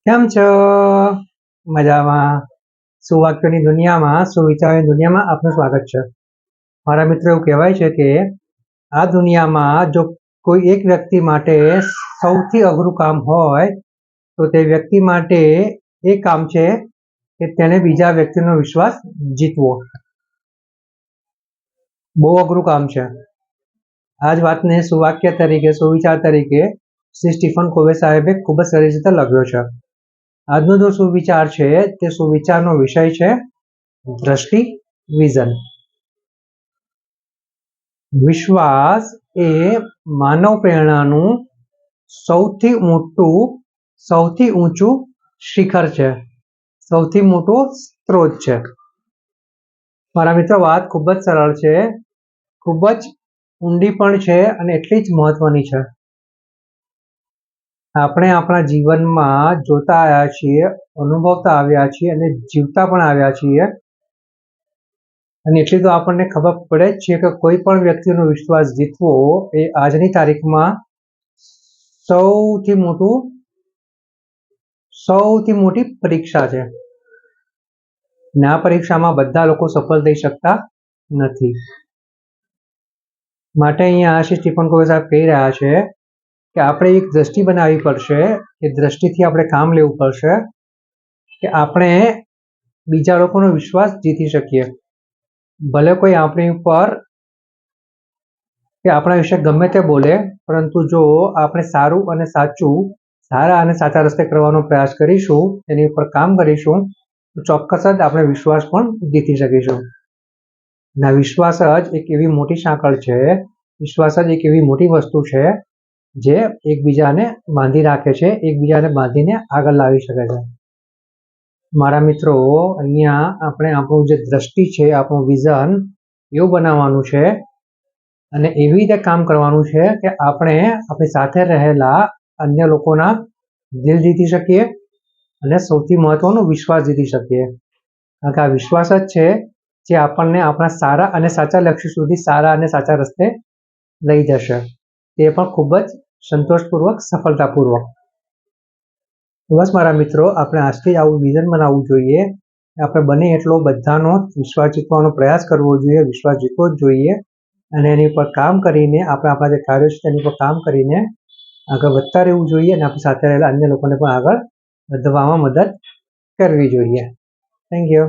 કેમ છો? મજામાં. સુવાક્યોની દુનિયામાં, સુવિચારોની દુનિયામાં આપનું સ્વાગત છે. મારા મિત્રો, એવું કહેવાય છે કે આ દુનિયામાં જો કોઈ એક વ્યક્તિ માટે સૌથી અઘરું કામ હોય તો તે વ્યક્તિ માટે એ કામ છે કે તેને બીજા વ્યક્તિનો વિશ્વાસ જીતવો. બહુ અઘરું કામ છે. આ જ વાતને સુવાક્ય તરીકે, સુવિચાર તરીકે શ્રી સ્ટીફન કોવે સાહેબે ખૂબ જ સરસ રીતે લખ્યો છે. આજનો જો સુવિચાર છે તે સુવિચારનો વિષય છે દ્રષ્ટિ, વિઝન. વિશ્વાસ એ માનવ પ્રેરણાનું સૌથી ઊંચું શિખર છે, સૌથી મોટો સ્ત્રોત છે. મારા મિત્રો, વાત ખૂબ જ સરળ છે, ખૂબ જ ઊંડી પણ છે અને એટલી જ મહત્વની છે. આપણે આપણા જીવનમાં જોતા આવ્યા છીએ, અનુભવતા આવ્યા છીએ અને જીવતા પણ આવ્યા છીએ. અને એટલી તો આપણને ખબર પડે જ છે કે કોઈ પણ વ્યક્તિનો વિશ્વાસ જીતવો એ આજની તારીખમાં સૌથી મોટી પરીક્ષા છે. ને આ પરીક્ષામાં બધા લોકો સફળ થઈ શકતા નથી. માટે અહીંયા શ્રી સ્ટીફન કોવે સાહેબ કહી રહ્યા છે કે આપણે એક દ્રષ્ટિ બનાવવી પડશે. એ દ્રષ્ટિથી આપણે કામ લેવું પડશે કે આપણે બીજા લોકોનો વિશ્વાસ જીતી શકીએ. ભલે કોઈ આપણી ઉપર કે આપણા વિશે ગમે તે બોલે, પરંતુ જો આપણે સારા અને સાચા રસ્તે કરવાનો પ્રયાસ કરીશું, એની ઉપર કામ કરીશું, તો ચોક્કસ જ આપણે વિશ્વાસ પણ જીતી શકીશું. અને વિશ્વાસ જ એક એવી મોટી સાંકળ છે, વિશ્વાસ જ એક એવી મોટી વસ્તુ છે જે એકબીજાને બાંધી રાખે છે, એકબીજાને બાંધીને આગળ લાવી શકે છે. મારા મિત્રો, અહીંયા આપણે આપણું જે દ્રષ્ટિ છે, આપણું વિઝન એવું બનાવવાનું છે અને એવી રીતે કામ કરવાનું છે કે આપણે આપણી સાથે રહેલા અન્ય લોકોના દિલ જીતી શકીએ અને સૌથી મહત્વનો વિશ્વાસ જીતી શકીએ. કારણ કે આ વિશ્વાસ જ છે જે આપણને આપણા સારા અને સાચા લક્ષ્ય સુધી, સારા અને સાચા રસ્તે લઈ જશે, તે પણ ખૂબ જ સંતોષપૂર્વક, સફળતાપૂર્વક. બસ મારા મિત્રો, આપણે આજથી આવું વિઝન બનાવવું જોઈએ. આપણે બને એટલો બધાનો વિશ્વાસ જીતવાનો પ્રયાસ કરવો જોઈએ, વિશ્વાસ જીતવો જ જોઈએ અને એની પર કામ કરીને આપણે આપણા જે કાર્યો છે તેની પર કામ કરીને આગળ વધતા રહેવું જોઈએ અને આપણી સાથે રહેલા અન્ય લોકોને પણ આગળ વધવામાં મદદ કરવી જોઈએ. Thank you.